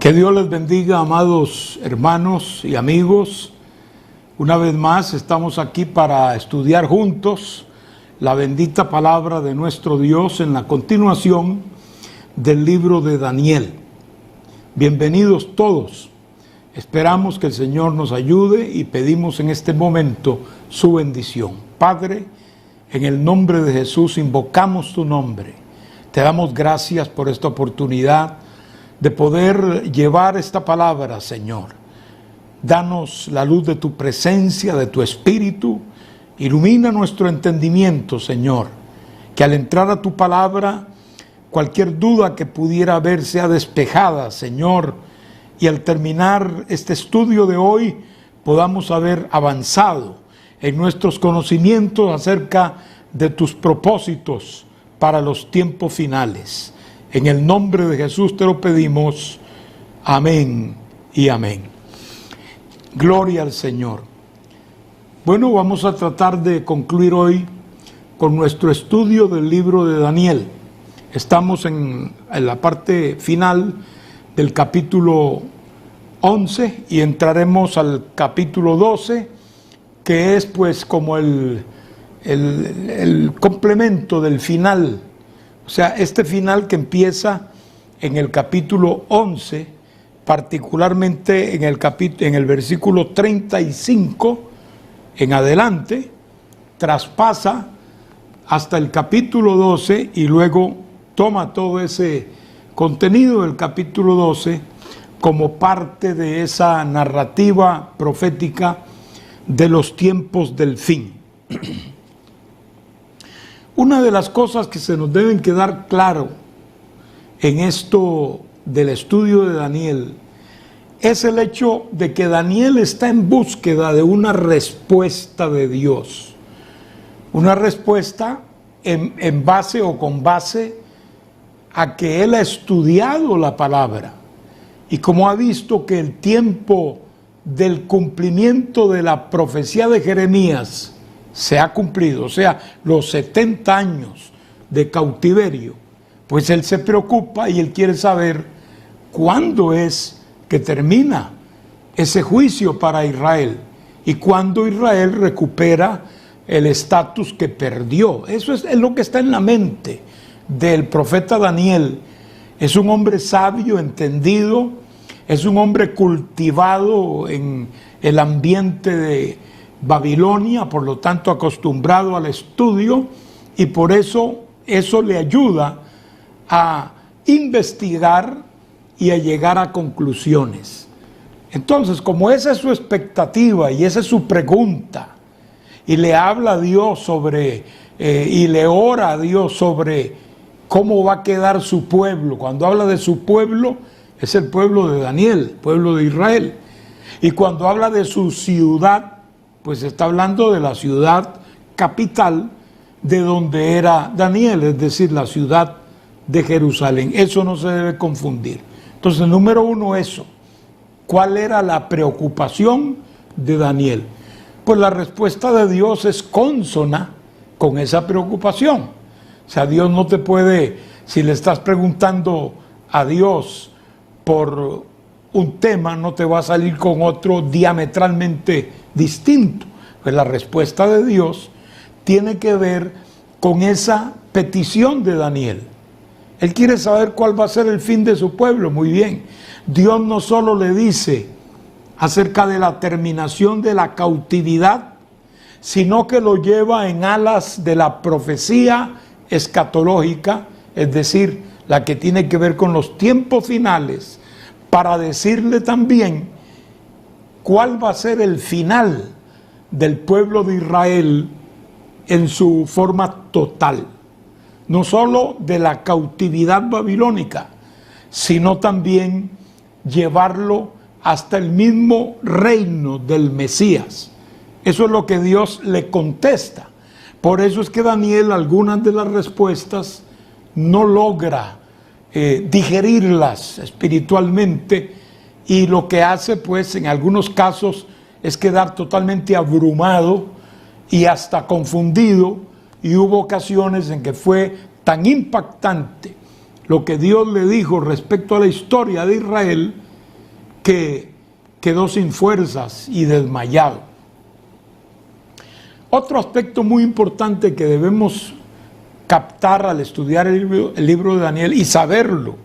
Que Dios les bendiga, amados hermanos y amigos. Una vez más estamos aquí para estudiar juntos la bendita palabra de nuestro Dios en la continuación del libro de Daniel. Bienvenidos todos. Esperamos que el Señor nos ayude y pedimos en este momento su bendición. Padre, en el nombre de Jesús invocamos tu nombre. Te damos gracias por esta oportunidad de poder llevar esta palabra, Señor. Danos la luz de tu presencia, de tu Espíritu. Ilumina nuestro entendimiento, Señor. Que al entrar a tu palabra, cualquier duda que pudiera haber sea despejada, Señor. Y al terminar este estudio de hoy, podamos haber avanzado en nuestros conocimientos acerca de tus propósitos para los tiempos finales. En el nombre de Jesús te lo pedimos. Amén y amén. Gloria al Señor. Bueno, vamos a tratar de concluir hoy con nuestro estudio del libro de Daniel. Estamos en la parte final del capítulo 11 y entraremos al capítulo 12, que es pues como el complemento del final. O sea, este final que empieza en el capítulo 11, particularmente en el versículo 35 en adelante, traspasa hasta el capítulo 12 y luego toma todo ese contenido del capítulo 12 como parte de esa narrativa profética de los tiempos del fin. Una de las cosas que se nos deben quedar claro en esto del estudio de Daniel es el hecho de que Daniel está en búsqueda de una respuesta de Dios. Una respuesta en base o con base a que él ha estudiado la palabra y como ha visto que el tiempo del cumplimiento de la profecía de Jeremías se ha cumplido, o sea, los 70 años de cautiverio, pues él se preocupa y él quiere saber cuándo es que termina ese juicio para Israel y cuándo Israel recupera el estatus que perdió. Eso es lo que está en la mente del profeta Daniel. Es un hombre sabio, entendido, es un hombre cultivado en el ambiente de Babilonia, por lo tanto acostumbrado al estudio, y por eso le ayuda a investigar y a llegar a conclusiones. Entonces, como esa es su expectativa y esa es su pregunta, y le habla a Dios sobre, y le ora a Dios sobre cómo va a quedar su pueblo. Cuando habla de su pueblo, es el pueblo de Daniel, pueblo de Israel. Y cuando habla de su ciudad, pues está hablando de la ciudad capital de donde era Daniel, es decir, la ciudad de Jerusalén. Eso no se debe confundir. Entonces, número uno, eso. ¿Cuál era la preocupación de Daniel? Pues la respuesta de Dios es consona con esa preocupación. O sea, Dios no te puede, si le estás preguntando a Dios por un tema, no te va a salir con otro diametralmente distinto. Pues la respuesta de Dios tiene que ver con esa petición de Daniel. Él quiere saber cuál va a ser el fin de su pueblo. Muy bien. Dios no solo le dice acerca de la terminación de la cautividad, sino que lo lleva en alas de la profecía escatológica, es decir, la que tiene que ver con los tiempos finales, para decirle también cuál va a ser el final del pueblo de Israel en su forma total. No solo de la cautividad babilónica, sino también llevarlo hasta el mismo reino del Mesías. Eso es lo que Dios le contesta. Por eso es que Daniel algunas de las respuestas no logra digerirlas espiritualmente, y lo que hace pues en algunos casos es quedar totalmente abrumado y hasta confundido, y hubo ocasiones en que fue tan impactante lo que Dios le dijo respecto a la historia de Israel que quedó sin fuerzas y desmayado. Otro aspecto muy importante que debemos captar al estudiar el libro de Daniel y saberlo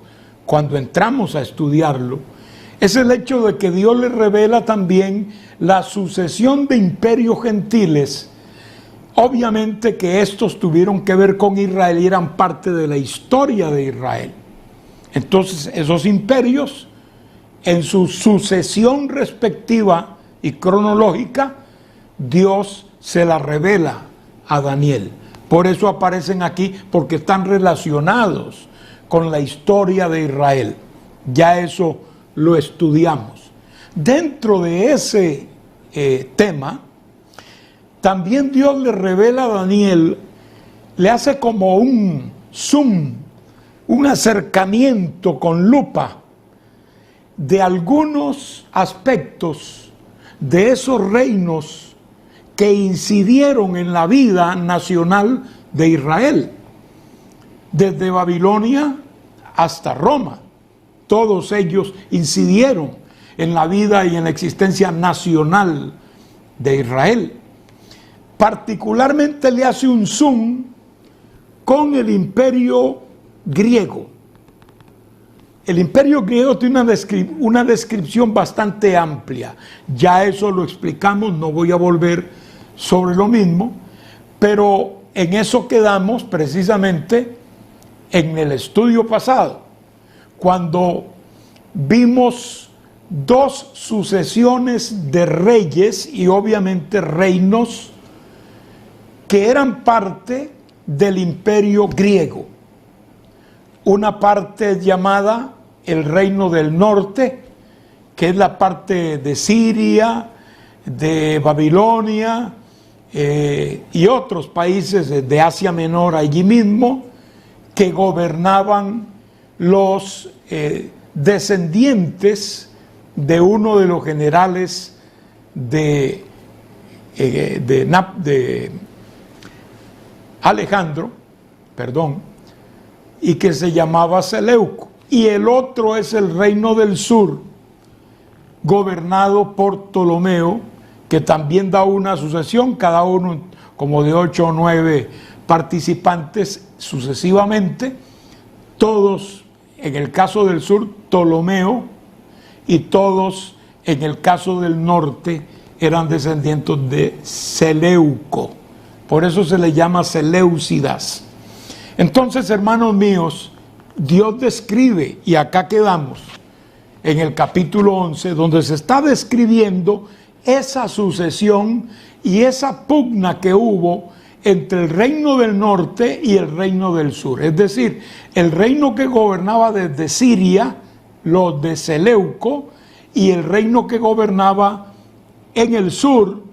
cuando entramos a estudiarlo, es el hecho de que Dios le revela también la sucesión de imperios gentiles. Obviamente que estos tuvieron que ver con Israel y eran parte de la historia de Israel. Entonces esos imperios, en su sucesión respectiva y cronológica, Dios se la revela a Daniel. Por eso aparecen aquí, porque están relacionados con la historia de Israel. Ya eso lo estudiamos. Dentro de ese tema, también Dios le revela a Daniel, le hace como un zoom, un acercamiento con lupa de algunos aspectos de esos reinos que incidieron en la vida nacional de Israel, desde Babilonia hasta Roma. Todos ellos incidieron en la vida y en la existencia nacional de Israel. Particularmente le hace un zoom con el imperio griego. El imperio griego tiene una descripción bastante amplia. Ya eso lo explicamos, no voy a volver sobre lo mismo, pero en eso quedamos precisamente en el estudio pasado, cuando vimos dos sucesiones de reyes y obviamente reinos que eran parte del imperio griego. Una parte llamada el reino del norte, que es la parte de Siria, de Babilonia y otros países de Asia Menor allí mismo, que gobernaban los descendientes de uno de los generales de Alejandro, y que se llamaba Seleuco. Y el otro es el reino del sur, gobernado por Ptolomeo, que también da una sucesión, cada uno como de 8 o 9 participantes sucesivamente, todos en el caso del sur Ptolomeo y todos en el caso del norte eran descendientes de Seleuco. Por eso se le llama Seleucidas. Entonces, hermanos míos, Dios describe, y acá quedamos, en el capítulo 11, donde se está describiendo esa sucesión y esa pugna que hubo entre el reino del norte y el reino del sur. Es decir, el reino que gobernaba desde Siria, los de Seleuco, y el reino que gobernaba en el sur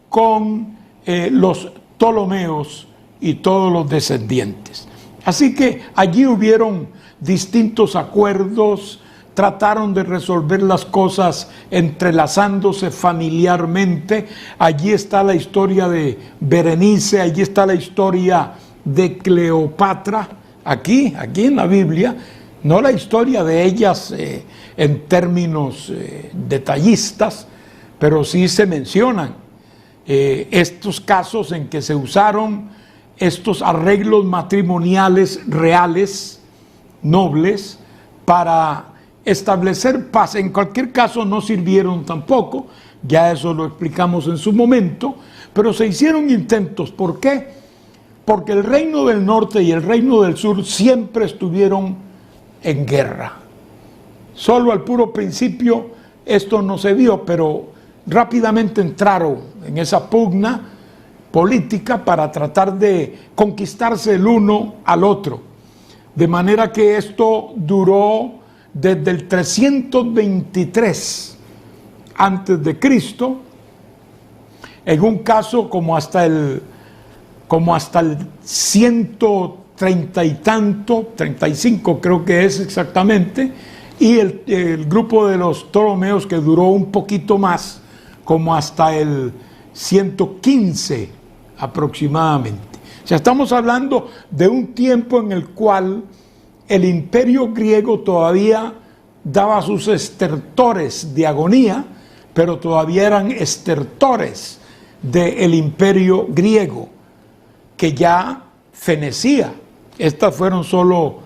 con los Ptolomeos y todos los descendientes. Así que allí hubieron distintos acuerdos, trataron de resolver las cosas entrelazándose familiarmente. Allí está la historia de Berenice, allí está la historia de Cleopatra, aquí en la Biblia, no la historia de ellas en términos detallistas, pero sí se mencionan estos casos en que se usaron estos arreglos matrimoniales reales, nobles, para establecer paz. En cualquier caso no sirvieron tampoco, ya eso lo explicamos en su momento, pero se hicieron intentos. ¿Por qué? Porque el reino del norte y el reino del sur siempre estuvieron en guerra. Solo al puro principio esto no se vio, pero rápidamente entraron en esa pugna política para tratar de conquistarse el uno al otro. De manera que esto duró desde el 323 antes de Cristo, en un caso como hasta el 130 y tanto, 35 creo que es exactamente, y el grupo de los Ptolomeos, que duró un poquito más, como hasta el 115 aproximadamente. O sea, estamos hablando de un tiempo en el cual el imperio griego todavía daba sus estertores de agonía, pero todavía eran estertores del imperio griego, que ya fenecía. Estas fueron solo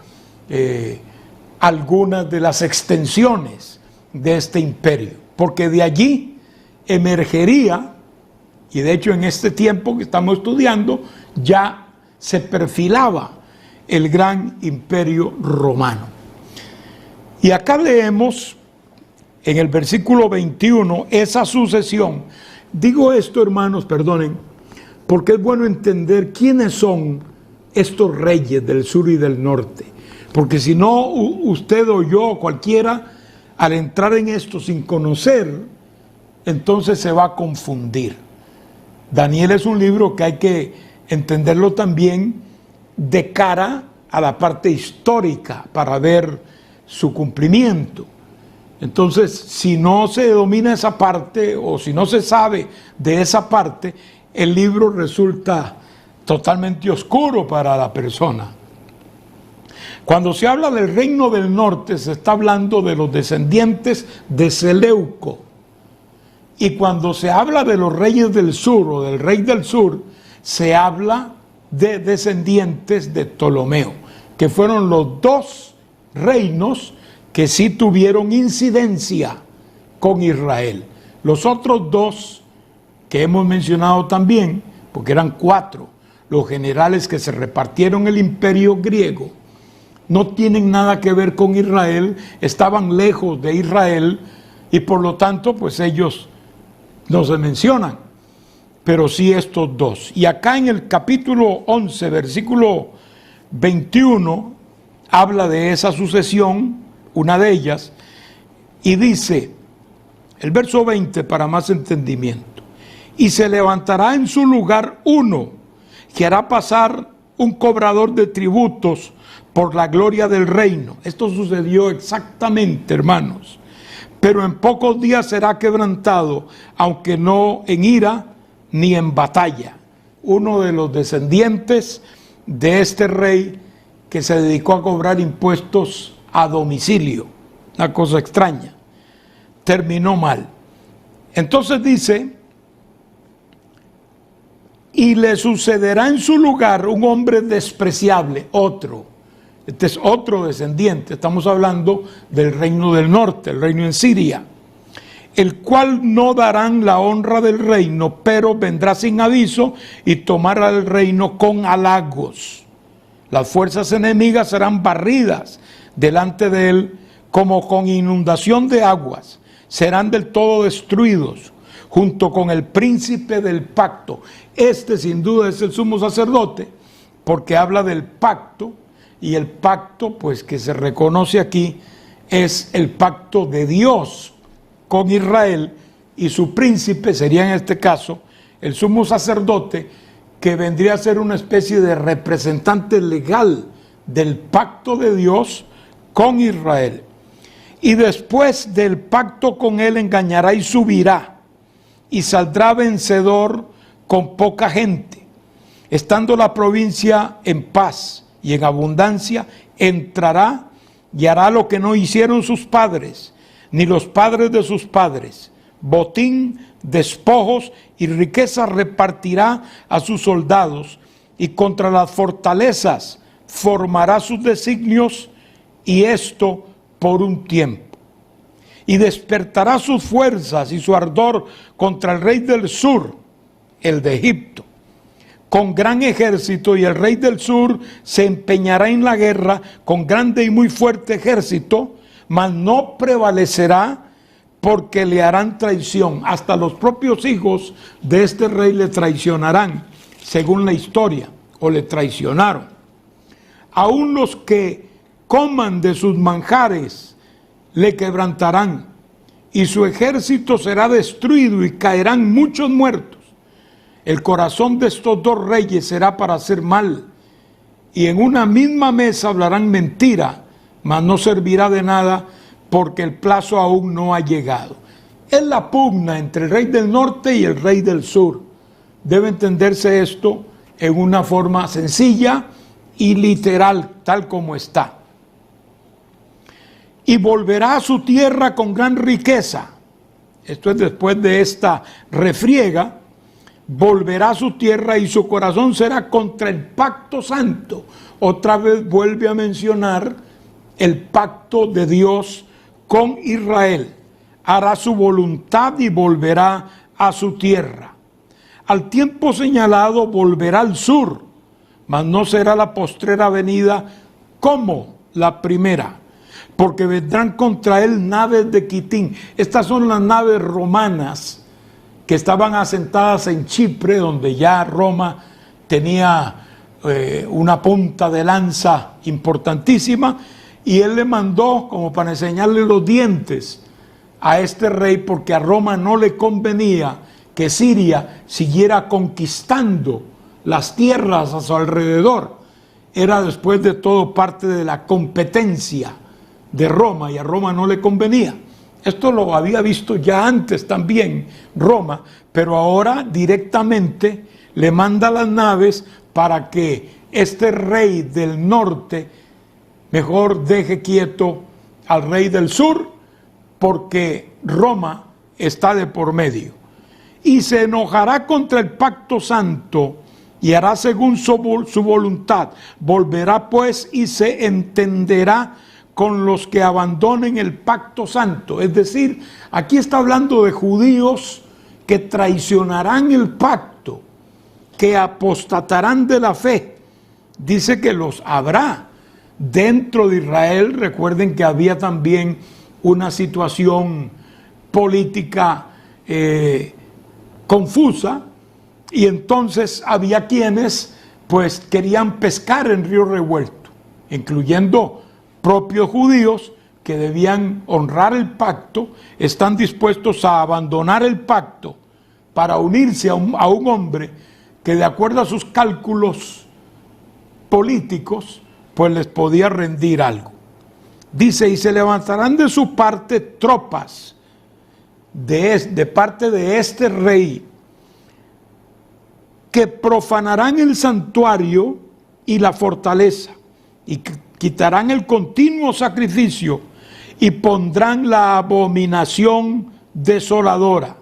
algunas de las extensiones de este imperio, porque de allí emergería, y de hecho en este tiempo que estamos estudiando, ya se perfilaba el gran imperio romano. Y acá leemos en el versículo 21 esa sucesión. Digo esto, hermanos, perdonen, porque es bueno entender quiénes son estos reyes del sur y del norte. Porque si no, usted o yo o cualquiera, al entrar en esto sin conocer, entonces se va a confundir. Daniel es un libro que hay que entenderlo también de cara a la parte histórica para ver su cumplimiento. Entonces, si no se domina esa parte o si no se sabe de esa parte, el libro resulta totalmente oscuro para la persona. Cuando se habla del reino del norte, se está hablando de los descendientes de Seleuco. Y cuando se habla de los reyes del sur o del rey del sur, se habla de descendientes de Ptolomeo, que fueron los dos reinos que sí tuvieron incidencia con Israel. Los otros dos que hemos mencionado también, porque eran 4, los generales que se repartieron el imperio griego, no tienen nada que ver con Israel, estaban lejos de Israel y por lo tanto pues ellos no se mencionan, pero sí estos dos. Y acá en el capítulo 11, versículo 21, habla de esa sucesión, una de ellas, y dice, el verso 20 para más entendimiento, y se levantará en su lugar uno que hará pasar un cobrador de tributos por la gloria del reino. Esto sucedió exactamente, hermanos, pero en pocos días será quebrantado, aunque no en ira ni en batalla. Uno de los descendientes de este rey que se dedicó a cobrar impuestos a domicilio, una cosa extraña, terminó mal. Entonces dice, y le sucederá en su lugar un hombre despreciable, otro. Este es otro descendiente, estamos hablando del reino del norte, el reino en Siria, el cual no darán la honra del reino, pero vendrá sin aviso y tomará el reino con halagos. Las fuerzas enemigas serán barridas delante de él como con inundación de aguas, serán del todo destruidos, junto con el príncipe del pacto. Este sin duda es el sumo sacerdote, porque habla del pacto, y el pacto pues que se reconoce aquí es el pacto de Dios con Israel, y su príncipe sería en este caso el sumo sacerdote, que vendría a ser una especie de representante legal del pacto de Dios con Israel. Y después del pacto con él engañará y subirá, y saldrá vencedor con poca gente. Estando la provincia en paz y en abundancia, entrará y hará lo que no hicieron sus padres, ni los padres de sus padres. Botín, despojos y riqueza repartirá a sus soldados, y contra las fortalezas formará sus designios, y esto por un tiempo. Y despertará sus fuerzas y su ardor contra el rey del sur, el de Egipto, con gran ejército, y el rey del sur se empeñará en la guerra con grande y muy fuerte ejército, mas no prevalecerá, porque le harán traición. Hasta los propios hijos de este rey le traicionarán, según la historia, o le traicionaron. Aún los que coman de sus manjares le quebrantarán, y su ejército será destruido y caerán muchos muertos. El corazón de estos dos reyes será para hacer mal, y en una misma mesa hablarán mentira, mas no servirá de nada, porque el plazo aún no ha llegado. Es la pugna entre el rey del norte y el rey del sur. Debe entenderse esto en una forma sencilla y literal, tal como está. y volverá a su tierra con gran riqueza. Esto es después de esta refriega. Volverá a su tierra y su corazón será contra el pacto santo. Otra vez vuelve a mencionar el pacto de Dios con Israel. Hará su voluntad y volverá a su tierra. Al tiempo señalado volverá al sur, mas no será la postrera venida como la primera, porque vendrán contra él naves de Quitín. Estas son las naves romanas que estaban asentadas en Chipre, donde ya Roma tenía una punta de lanza importantísima, y él le mandó como para enseñarle los dientes a este rey, porque a Roma no le convenía que Siria siguiera conquistando las tierras a su alrededor. Era después de todo parte de la competencia de Roma y a Roma no le convenía. Esto lo había visto ya antes también Roma, pero ahora directamente le manda las naves para que este rey del norte mejor deje quieto al rey del sur, porque Roma está de por medio. Y se enojará contra el pacto santo y hará según su voluntad. Volverá pues y se entenderá con los que abandonen el pacto santo. Es decir, aquí está hablando de judíos que traicionarán el pacto, que apostatarán de la fe. Dice que los habrá dentro de Israel. Recuerden que había también una situación política confusa, y entonces había quienes pues querían pescar en río revuelto, incluyendo propios judíos que debían honrar el pacto. Están dispuestos a abandonar el pacto para unirse a un hombre que, de acuerdo a sus cálculos políticos, pues les podía rendir algo. Dice, y se levantarán de su parte tropas de parte de este rey, que profanarán el santuario y la fortaleza, y quitarán el continuo sacrificio, y pondrán la abominación desoladora.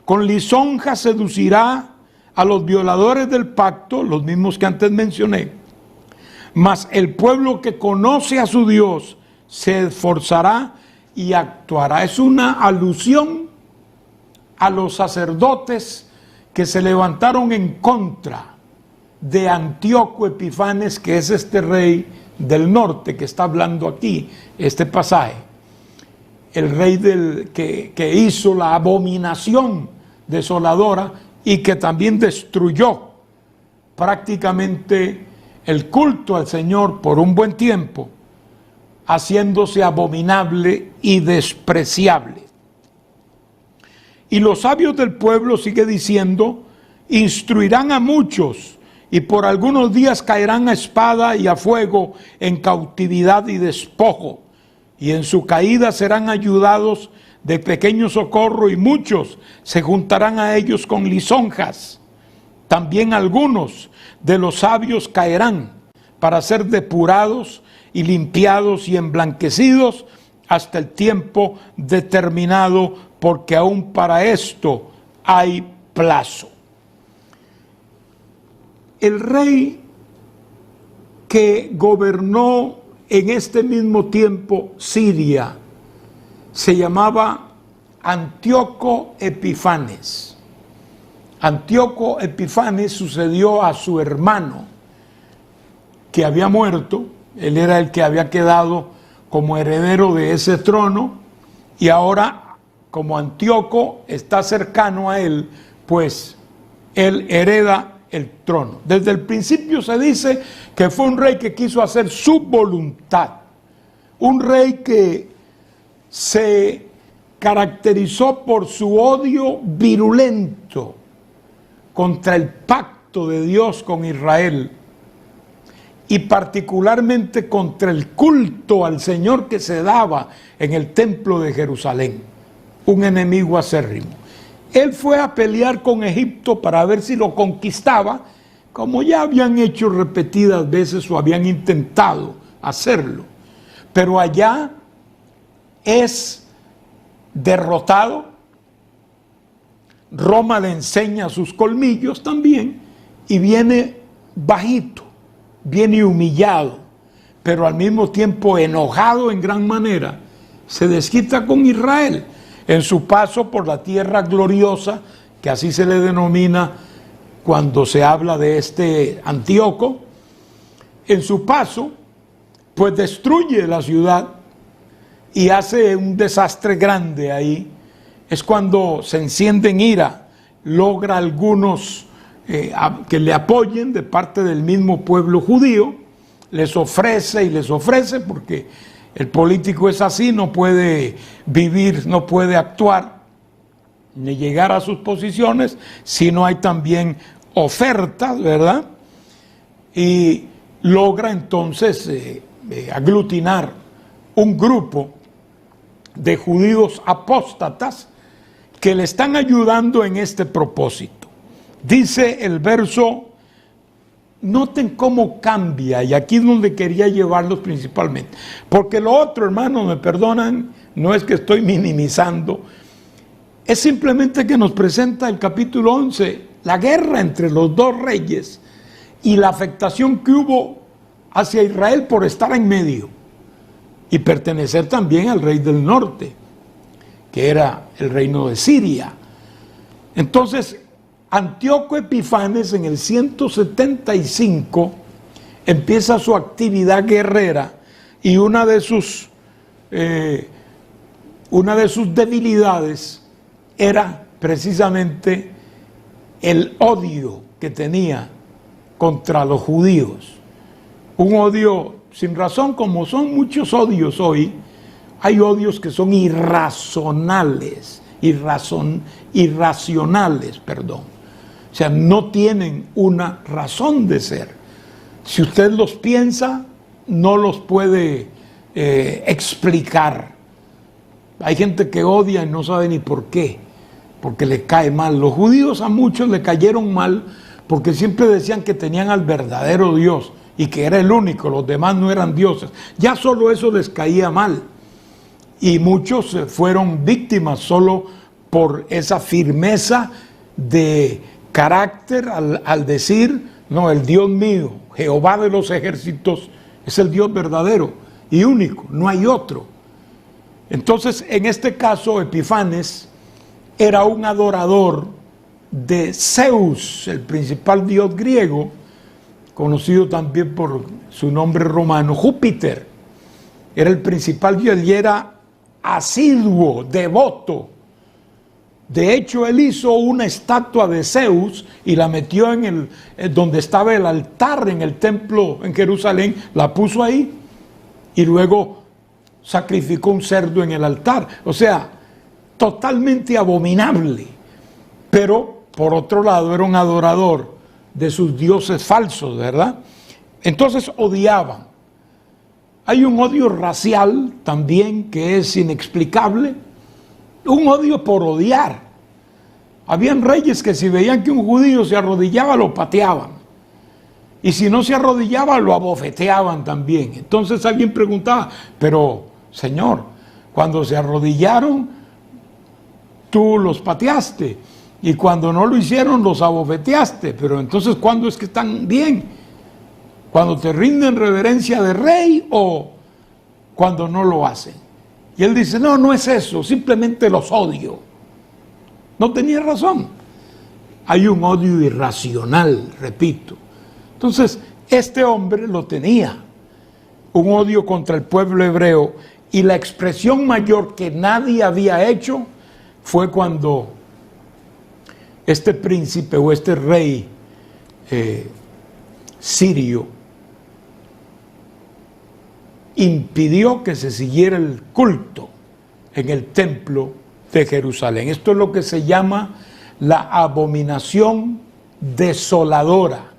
Con lisonja seducirá a los violadores del pacto, los mismos que antes mencioné. Mas el pueblo que conoce a su Dios se esforzará y actuará. Es una alusión a los sacerdotes que se levantaron en contra de Antíoco Epifanes, que es este rey del norte que está hablando aquí, este pasaje. El rey que hizo la abominación desoladora y que también destruyó prácticamente el culto al Señor por un buen tiempo, haciéndose abominable y despreciable. Y los sabios del pueblo, sigue diciendo, instruirán a muchos, y por algunos días caerán a espada y a fuego, en cautividad y despojo, y en su caída serán ayudados de pequeño socorro, y muchos se juntarán a ellos con lisonjas. También algunos de los sabios caerán para ser depurados y limpiados y emblanquecidos hasta el tiempo determinado, porque aún para esto hay plazo. El rey que gobernó en este mismo tiempo Siria se llamaba Antíoco Epifanes. Antíoco Epifanes sucedió a su hermano que había muerto. Él era el que había quedado como heredero de ese trono, y ahora, como Antíoco está cercano a él, pues él hereda el trono. Desde el principio se dice que fue un rey que quiso hacer su voluntad, un rey que se caracterizó por su odio virulento contra el pacto de Dios con Israel, y particularmente contra el culto al Señor que se daba en el templo de Jerusalén. Un enemigo acérrimo. Él fue a pelear con Egipto para ver si lo conquistaba, como ya habían hecho repetidas veces o habían intentado hacerlo. Pero allá es derrotado. Roma le enseña sus colmillos también y viene bajito, viene humillado, pero al mismo tiempo enojado en gran manera. Se desquita con Israel en su paso por la tierra gloriosa, que así se le denomina cuando se habla de este Antíoco. En su paso, pues destruye la ciudad y hace un desastre grande ahí. Es cuando se enciende en ira, logra algunos que le apoyen de parte del mismo pueblo judío, les ofrece y les ofrece, porque el político es así, no puede vivir, no puede actuar, ni llegar a sus posiciones, si no hay también ofertas, ¿verdad? Y logra entonces aglutinar un grupo de judíos apóstatas que le están ayudando en este propósito. Dice el verso, noten cómo cambia, y aquí es donde quería llevarlos principalmente, porque lo otro, hermanos, me perdonan, no es que estoy minimizando, es simplemente que nos presenta el capítulo 11, la guerra entre los dos reyes y la afectación que hubo hacia Israel por estar en medio y pertenecer también al rey del norte, que era el reino de Siria. Entonces, Antíoco Epifanes en el 175 empieza su actividad guerrera y una de sus debilidades era precisamente el odio que tenía contra los judíos. Un odio sin razón, como son muchos odios hoy. Hay odios que son irracionales, perdón. O sea, no tienen una razón de ser. Si usted los piensa, no los puede explicar. Hay gente que odia y no sabe ni por qué, porque le cae mal. Los judíos a muchos le cayeron mal porque siempre decían que tenían al verdadero Dios y que era el único, los demás no eran dioses. Ya solo eso les caía mal. Y muchos fueron víctimas solo por esa firmeza de carácter al decir, no, el Dios mío, Jehová de los ejércitos, es el Dios verdadero y único, no hay otro. Entonces, en este caso, Epifanes era un adorador de Zeus, el principal dios griego, conocido también por su nombre romano, Júpiter. Era el principal dios y era asiduo, devoto. De hecho, él hizo una estatua de Zeus y la metió en donde estaba el altar en el templo en Jerusalén, la puso ahí y luego sacrificó un cerdo en el altar. O sea, totalmente abominable. Pero, por otro lado, era un adorador de sus dioses falsos, ¿verdad? Entonces odiaban. Hay un odio racial también que es inexplicable, un odio por odiar. Habían reyes que si veían que un judío se arrodillaba, lo pateaban. Y si no se arrodillaba, lo abofeteaban también. Entonces alguien preguntaba, pero Señor, cuando se arrodillaron, tú los pateaste. Y cuando no lo hicieron, los abofeteaste. Pero entonces, ¿cuándo es que están bien? ¿Cuando te rinden reverencia de rey o cuando no lo hacen? Y él dice, no, no es eso, simplemente los odio. No tenía razón. Hay un odio irracional, repito. Entonces, este hombre lo tenía, un odio contra el pueblo hebreo, y la expresión mayor que nadie había hecho fue cuando este príncipe o este rey sirio impidió que se siguiera el culto en el templo de Jerusalén. Esto es lo que se llama la abominación desoladora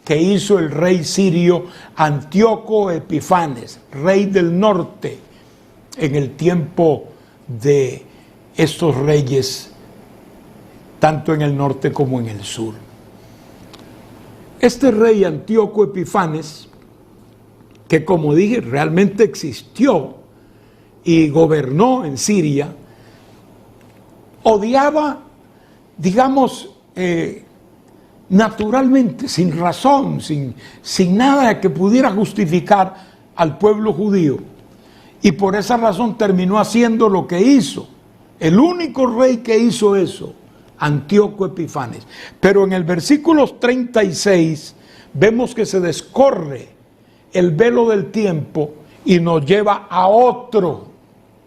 que hizo el rey sirio Antíoco Epifanes, rey del norte, en el tiempo de estos reyes, tanto en el norte como en el sur. Este rey Antíoco Epifanes, que como dije realmente existió, y gobernó en Siria, odiaba, digamos, naturalmente, sin razón, sin nada que pudiera justificar al pueblo judío. Y por esa razón terminó haciendo lo que hizo. El único rey que hizo eso, Antíoco Epifanes. Pero en el versículo 36 vemos que se descorre el velo del tiempo y nos lleva a otro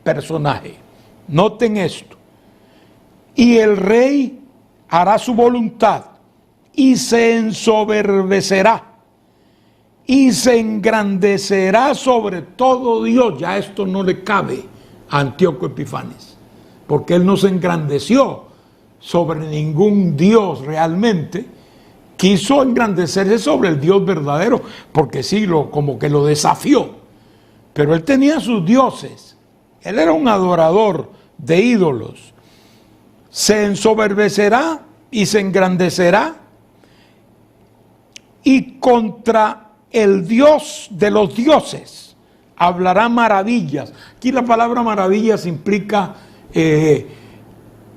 personaje. Noten esto. Y el rey hará su voluntad y se ensoberbecerá y se engrandecerá sobre todo Dios. Ya esto no le cabe a Antíoco Epifanes, porque él no se engrandeció sobre ningún Dios realmente. Quiso engrandecerse sobre el Dios verdadero, porque sí, como que lo desafió. Pero él tenía sus dioses. Él era un adorador de ídolos. Se ensoberbecerá y se engrandecerá, y contra el Dios de los dioses hablará maravillas. Aquí la palabra maravillas implica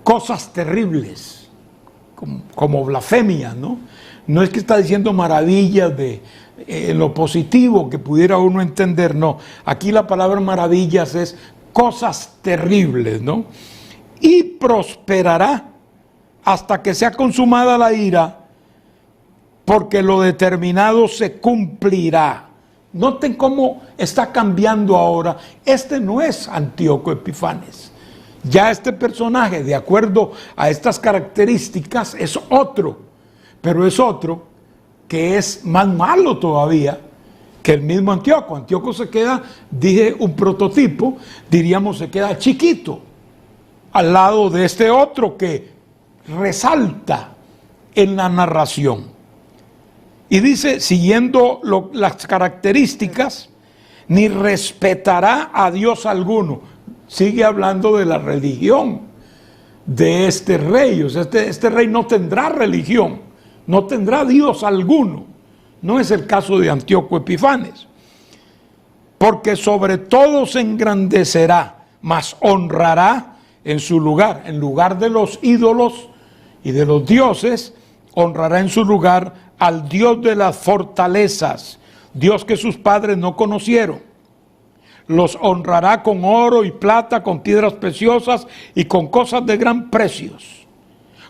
cosas terribles, como blasfemia, ¿no? No es que está diciendo maravillas de lo positivo que pudiera uno entender, no. Aquí la palabra maravillas es cosas terribles, ¿no? Y prosperará hasta que sea consumada la ira, porque lo determinado se cumplirá. Noten cómo está cambiando ahora. Este no es Antíoco Epifanes. Ya este personaje, de acuerdo a estas características, es otro. Pero es otro que es más malo todavía que el mismo Antíoco. Antíoco se queda, dije, un prototipo, diríamos, se queda chiquito al lado de este otro que resalta en la narración. Y dice, siguiendo las características, ni respetará a Dios alguno. Sigue hablando de la religión de este rey. O sea, este rey no tendrá religión, no tendrá Dios alguno. No es el caso de Antíoco Epifanes. Porque sobre todo se engrandecerá, mas honrará en su lugar. En lugar de los ídolos y de los dioses, honrará en su lugar al Dios de las fortalezas, Dios que sus padres no conocieron. Los honrará con oro y plata, con piedras preciosas y con cosas de gran precio.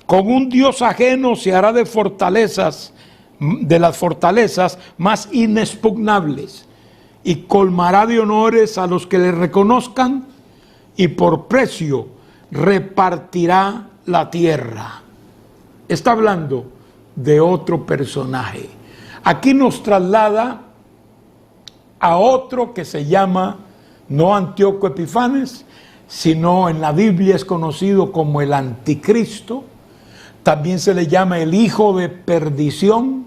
Con un Dios ajeno se hará de fortalezas, de las fortalezas más inexpugnables, y colmará de honores a los que le reconozcan, y por precio repartirá la tierra. Está hablando de otro personaje. Aquí nos traslada a otro que se llama no Antíoco Epifanes, sino en la Biblia es conocido como el Anticristo. También se le llama el hijo de perdición,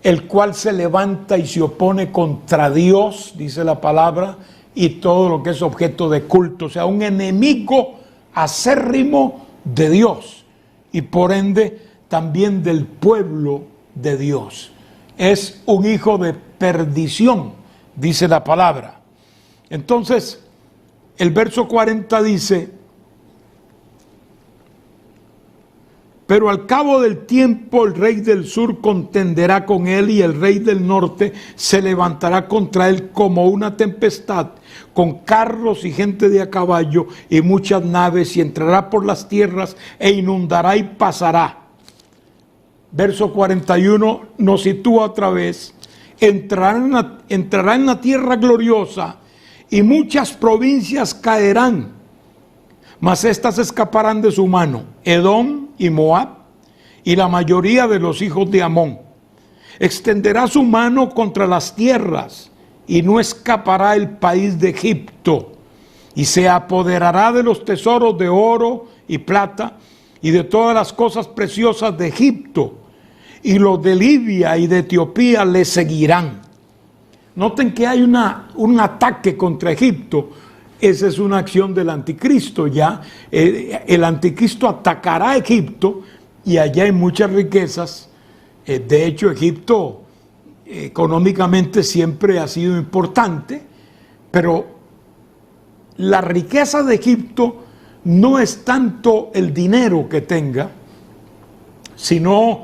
el cual se levanta y se opone contra Dios, dice la palabra, y todo lo que es objeto de culto. O sea, un enemigo acérrimo de Dios, y por ende también del pueblo de Dios. Es un hijo de perdición, dice la palabra. Entonces, el verso 40 dice: pero al cabo del tiempo el rey del sur contenderá con él, y el rey del norte se levantará contra él como una tempestad, con carros y gente de a caballo y muchas naves, y entrará por las tierras e inundará y pasará. Verso 41 nos sitúa otra vez: entrará en la tierra gloriosa, y muchas provincias caerán, mas éstas escaparán de su mano: Edom y Moab, y la mayoría de los hijos de Amón. Extenderá su mano contra las tierras, y no escapará el país de Egipto, y se apoderará de los tesoros de oro y plata, y de todas las cosas preciosas de Egipto, y los de Libia y de Etiopía le seguirán. Noten que hay un ataque contra Egipto. Esa es una acción del anticristo ya. El anticristo atacará a Egipto, y allá hay muchas riquezas. De hecho, Egipto económicamente siempre ha sido importante, pero la riqueza de Egipto no es tanto el dinero que tenga, sino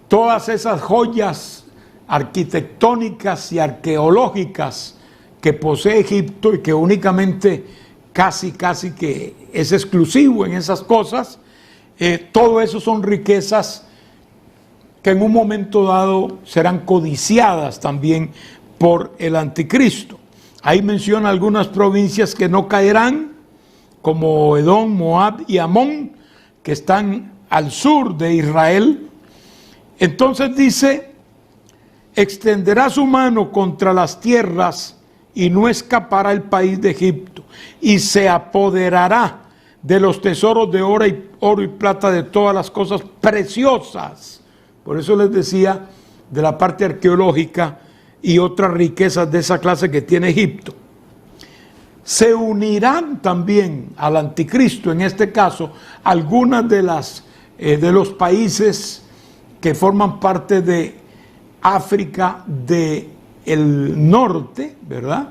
todas esas joyas arquitectónicas y arqueológicas que posee Egipto y que únicamente casi que es exclusivo en esas cosas. Todo eso son riquezas que en un momento dado serán codiciadas también por el anticristo. Ahí menciona algunas provincias que no caerán, como Edom, Moab y Amón, que están al sur de Israel. Entonces dice, extenderá su mano contra las tierras y no escapará el país de Egipto, y se apoderará de los tesoros de oro y plata, de todas las cosas preciosas. Por eso les decía de la parte arqueológica y otras riquezas de esa clase que tiene Egipto. Se unirán también al anticristo, en este caso, algunas de los países que forman parte de África del norte, ¿verdad?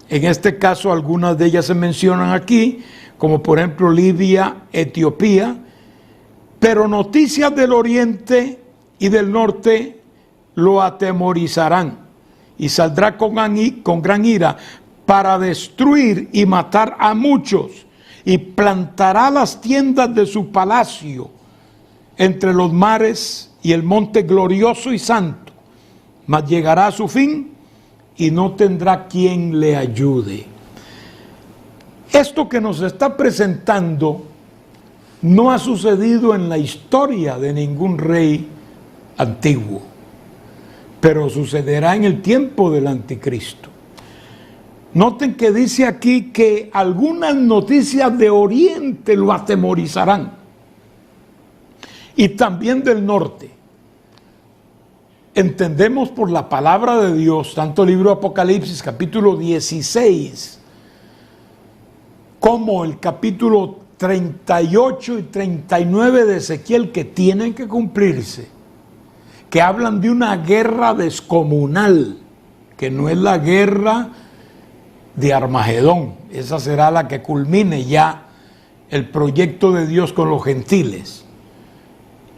En este caso, algunas de ellas se mencionan aquí, como por ejemplo Libia, Etiopía, pero noticias del oriente y del norte lo atemorizarán y saldrá con gran ira para destruir y matar a muchos, y plantará las tiendas de su palacio entre los mares y el monte glorioso y santo, mas llegará a su fin y no tendrá quien le ayude. Esto que nos está presentando no ha sucedido en la historia de ningún rey antiguo, pero sucederá en el tiempo del anticristo. Noten que dice aquí que algunas noticias de oriente lo atemorizarán, y también del norte. Entendemos por la palabra de Dios, tanto el libro de Apocalipsis capítulo 16 como el capítulo 38 y 39 de Ezequiel, que tienen que cumplirse, que hablan de una guerra descomunal, que no es la guerra de Armagedón. Esa será la que culmine ya el proyecto de Dios con los gentiles.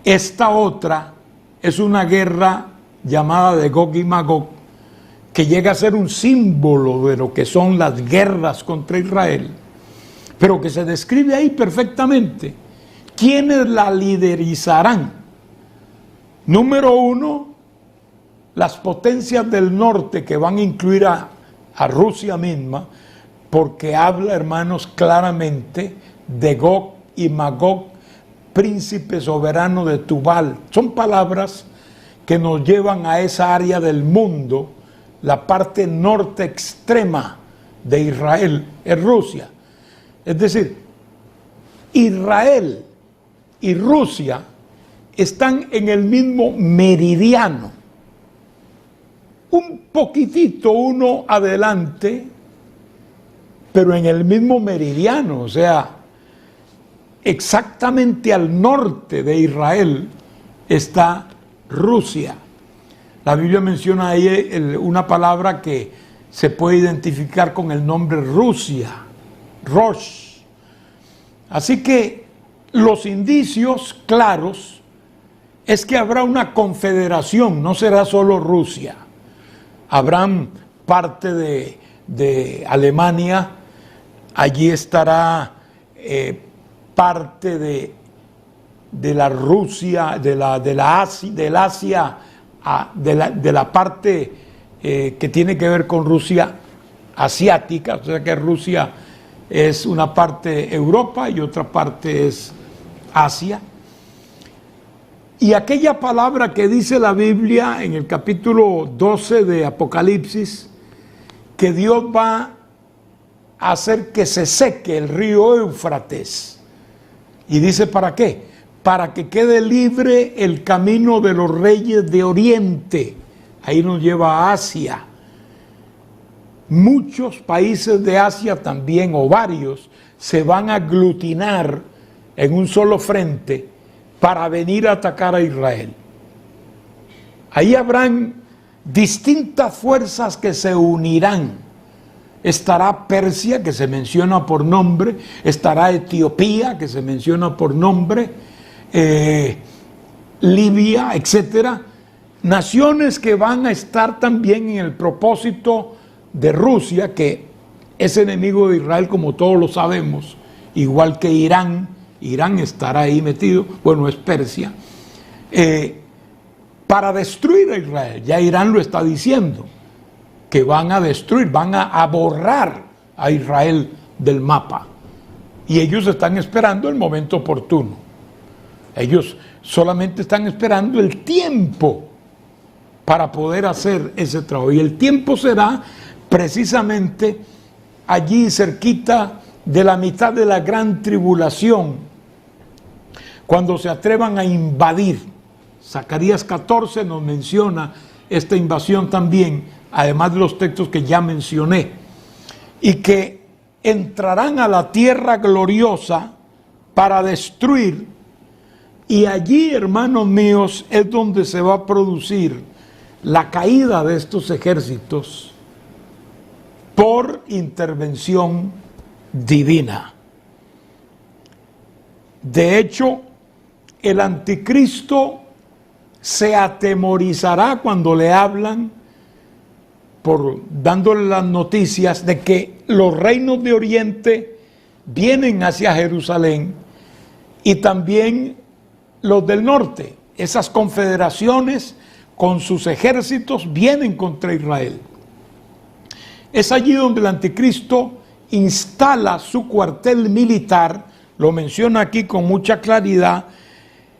Esta otra es una guerra llamada de Gog y Magog, que llega a ser un símbolo de lo que son las guerras contra Israel, pero que se describe ahí perfectamente. ¿Quiénes la liderizarán? Número uno, las potencias del norte, que van a incluir a Rusia misma, porque habla, hermanos, claramente de Gog y Magog, príncipe soberano de Tubal. Son palabras que nos llevan a esa área del mundo, la parte norte extrema de Israel, es Rusia. Es decir, Israel y Rusia están en el mismo meridiano, un poquitito uno adelante, pero en el mismo meridiano, o sea, exactamente al norte de Israel está Rusia. La Biblia menciona ahí una palabra que se puede identificar con el nombre Rusia, Rosh. Así que los indicios claros es que habrá una confederación, no será solo Rusia. Habrán parte de Alemania, allí estará parte de la Rusia, de la parte que tiene que ver con Rusia asiática, o sea que Rusia es una parte Europa y otra parte es Asia. Y aquella palabra que dice la Biblia en el capítulo 12 de Apocalipsis, que Dios va a hacer que se seque el río Éufrates. Y dice, ¿para qué? Para que quede libre el camino de los reyes de Oriente. Ahí nos lleva a Asia. Muchos países de Asia también, o varios, se van a aglutinar en un solo frente para venir a atacar a Israel. Ahí habrán distintas fuerzas que se unirán estará Persia, que se menciona por nombre, estará Etiopía, que se menciona por nombre, Libia, etcétera. Naciones que van a estar también en el propósito de Rusia, que es enemigo de Israel, como todos lo sabemos, igual que Irán. Irán estará ahí metido, bueno, es Persia, para destruir a Israel. Ya Irán lo está diciendo, que van a destruir, van a borrar a Israel del mapa. Y ellos están esperando el momento oportuno. Ellos solamente están esperando el tiempo para poder hacer ese trabajo. Y el tiempo será precisamente allí cerquita de la mitad de la gran tribulación, cuando se atrevan a invadir. Zacarías 14 nos menciona esta invasión también, además de los textos que ya mencioné, y que entrarán a la tierra gloriosa para destruir, y allí, hermanos míos, es donde se va a producir la caída de estos ejércitos por intervención divina. De hecho, el anticristo se atemorizará cuando le hablan, dándole las noticias de que los reinos de Oriente vienen hacia Jerusalén, y también los del norte, esas confederaciones con sus ejércitos vienen contra Israel. Es allí donde el anticristo instala su cuartel militar, lo menciona aquí con mucha claridad,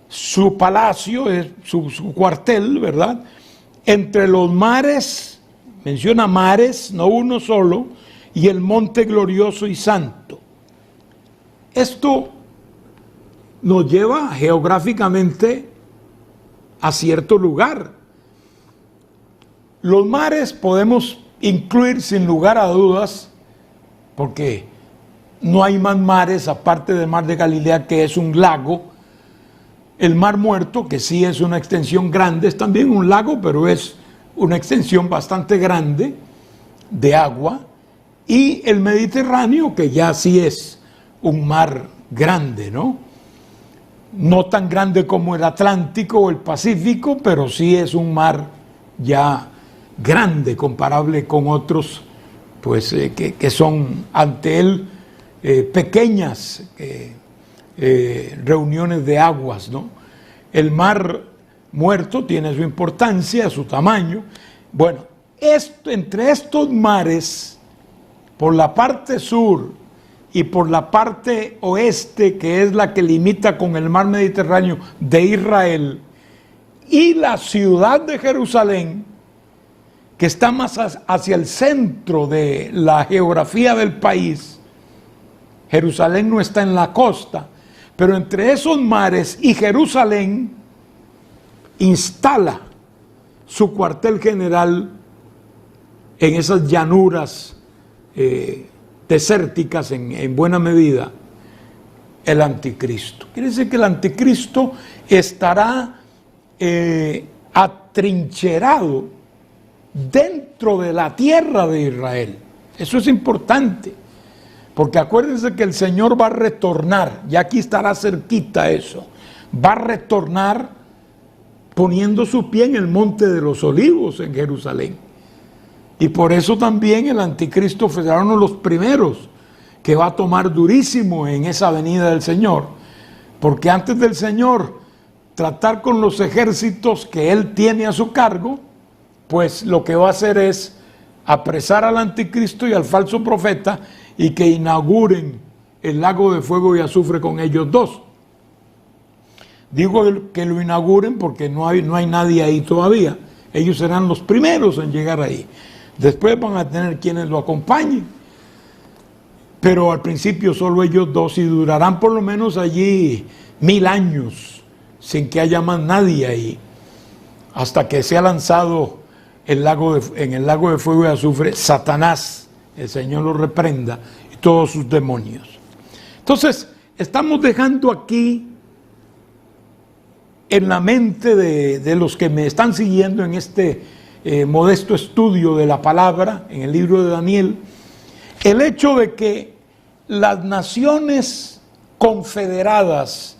su palacio, su cuartel, ¿verdad?, entre los mares, menciona mares, no uno solo, y el monte glorioso y santo. Esto nos lleva geográficamente a cierto lugar. Los mares podemos incluir sin lugar a dudas, porque no hay más mares aparte del mar de Galilea, que es un lago. El mar Muerto, que sí es una extensión grande, es también un lago, pero es una extensión bastante grande de agua. Y el Mediterráneo, que ya sí es un mar grande, ¿no? No tan grande como el Atlántico o el Pacífico, pero sí es un mar ya grande, comparable con otros, pues que son ante él pequeñas reuniones de aguas, ¿no? El mar Muerto tiene su importancia, su tamaño. Bueno, entre estos mares, por la parte sur y por la parte oeste, que es la que limita con el mar Mediterráneo de Israel, y la ciudad de Jerusalén, que está más hacia el centro de la geografía del país. Jerusalén no está en la costa, pero entre esos mares y Jerusalén instala su cuartel general en esas llanuras desérticas en buena medida, el anticristo. Quiere decir que el anticristo estará atrincherado dentro de la tierra de Israel. Eso es importante, porque acuérdense que el Señor va a retornar, ya aquí estará cerquita eso, va a retornar poniendo su pie en el monte de los olivos en Jerusalén. Y por eso también el anticristo será uno de los primeros que va a tomar durísimo en esa venida del Señor, porque antes del Señor tratar con los ejércitos que él tiene a su cargo, pues lo que va a hacer es apresar al anticristo y al falso profeta, y que inauguren el lago de fuego y azufre con ellos dos. Digo que lo inauguren porque no hay nadie ahí todavía. Ellos serán los primeros en llegar ahí. Después van a tener quienes lo acompañen, pero al principio solo ellos dos, y durarán por lo menos allí 1000 años sin que haya más nadie ahí, hasta que sea lanzado en el lago de fuego y azufre Satanás, el Señor lo reprenda, y todos sus demonios. Entonces estamos dejando aquí en la mente de los que me están siguiendo en este modesto estudio de la palabra en el libro de Daniel, el hecho de que las naciones confederadas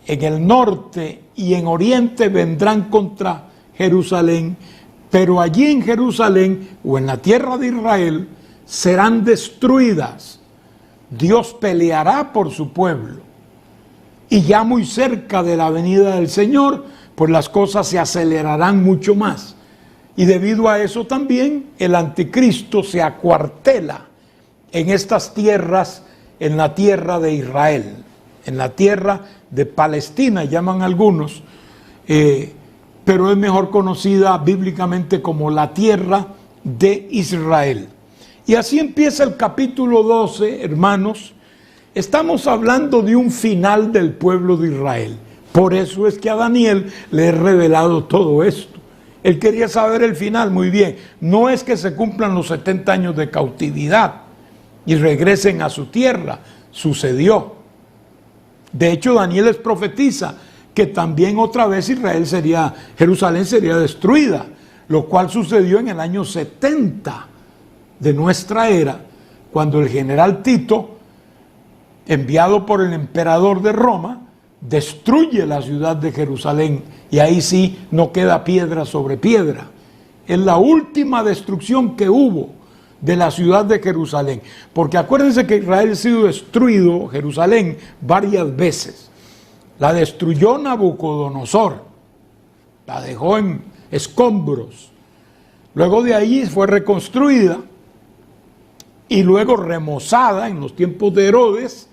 en el norte y en oriente vendrán contra Jerusalén, pero allí en Jerusalén o en la tierra de Israel serán destruidas. Dios peleará por su pueblo. Y ya muy cerca de la venida del Señor, pues las cosas se acelerarán mucho más. Y debido a eso también el anticristo se acuartela en estas tierras, en la tierra de Israel, en la tierra de Palestina, llaman algunos, pero es mejor conocida bíblicamente como la tierra de Israel. Y así empieza el capítulo 12, hermanos. Estamos hablando de un final del pueblo de Israel. Por eso es que a Daniel le he revelado todo esto. Él quería saber el final, muy bien. No es que se cumplan los 70 años de cautividad y regresen a su tierra. Sucedió. De hecho, Daniel les profetiza que también otra vez Jerusalén sería destruida, lo cual sucedió en el año 70 de nuestra era, cuando el general Tito, enviado por el emperador de Roma, destruye la ciudad de Jerusalén, y ahí sí no queda piedra sobre piedra. Es la última destrucción que hubo de la ciudad de Jerusalén, porque acuérdense que Israel ha sido destruido, Jerusalén, varias veces. La destruyó Nabucodonosor, la dejó en escombros. Luego de ahí fue reconstruida y luego remozada en los tiempos de Herodes,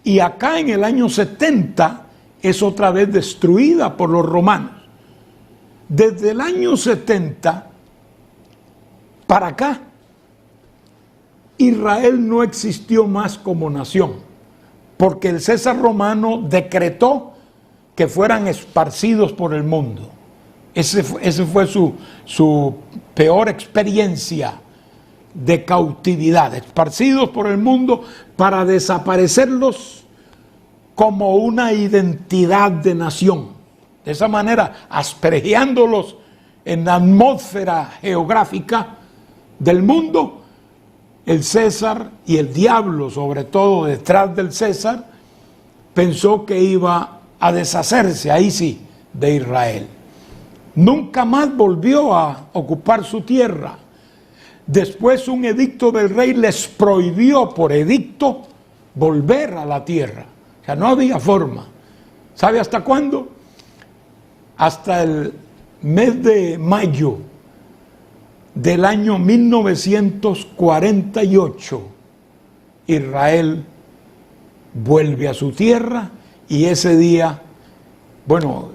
y acá en el año 70 es otra vez destruida por los romanos. Desde el año 70 para acá, Israel no existió más como nación, porque el César romano decretó que fueran esparcidos por el mundo. Ese fue su peor experiencia de cautividad, esparcidos por el mundo para desaparecerlos como una identidad de nación. De esa manera, asperjeándolos en la atmósfera geográfica del mundo, el César y el diablo, sobre todo detrás del César, pensó que iba a deshacerse, ahí sí, de Israel. Nunca más volvió a ocupar su tierra. Después un edicto del rey les prohibió por edicto volver a la tierra. O sea, no había forma. ¿Sabe hasta cuándo? Hasta el mes de mayo del año 1948, Israel vuelve a su tierra, y ese día, bueno,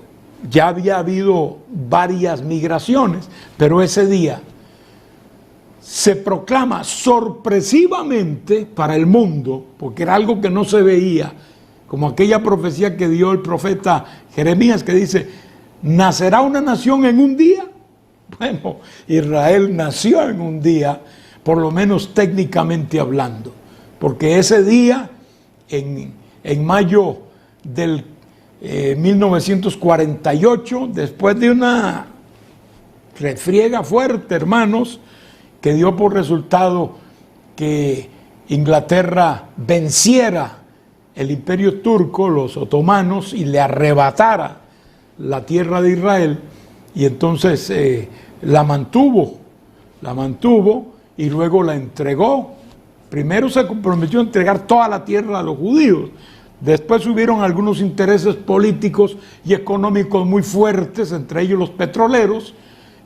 ya había habido varias migraciones, pero ese día se proclama sorpresivamente para el mundo, porque era algo que no se veía, como aquella profecía que dio el profeta Jeremías, que dice: ¿nacerá una nación en un día? Bueno, Israel nació en un día, por lo menos técnicamente hablando, porque ese día, en mayo del 1948, después de una refriega fuerte, hermanos, que dio por resultado que Inglaterra venciera el imperio turco, los otomanos, y le arrebatara la tierra de Israel, y entonces la mantuvo y luego la entregó. Primero se comprometió a entregar toda la tierra a los judíos. Después hubieron algunos intereses políticos y económicos muy fuertes, entre ellos los petroleros,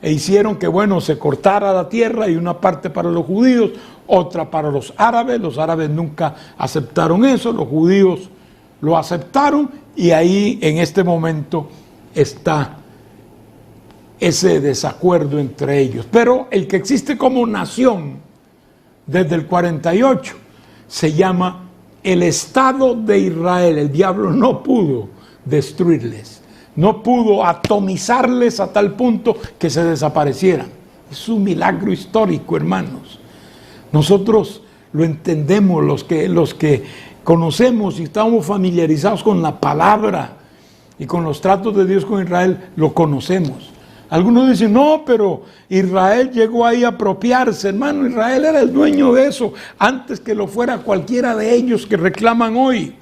e hicieron que, bueno, se cortara la tierra, y una parte para los judíos, otra para los árabes. Los árabes nunca aceptaron eso, los judíos lo aceptaron, y ahí en este momento está ese desacuerdo entre ellos. Pero el que existe como nación desde el 48 se llama el Estado de Israel. El diablo no pudo destruirles, no pudo atomizarles a tal punto que se desaparecieran. Es un milagro histórico, hermanos. Nosotros lo entendemos, los que conocemos y estamos familiarizados con la palabra y con los tratos de Dios con Israel, lo conocemos. Algunos dicen, no, pero Israel llegó ahí a apropiarse. Hermano, Israel era el dueño de eso antes que lo fuera cualquiera de ellos que reclaman hoy.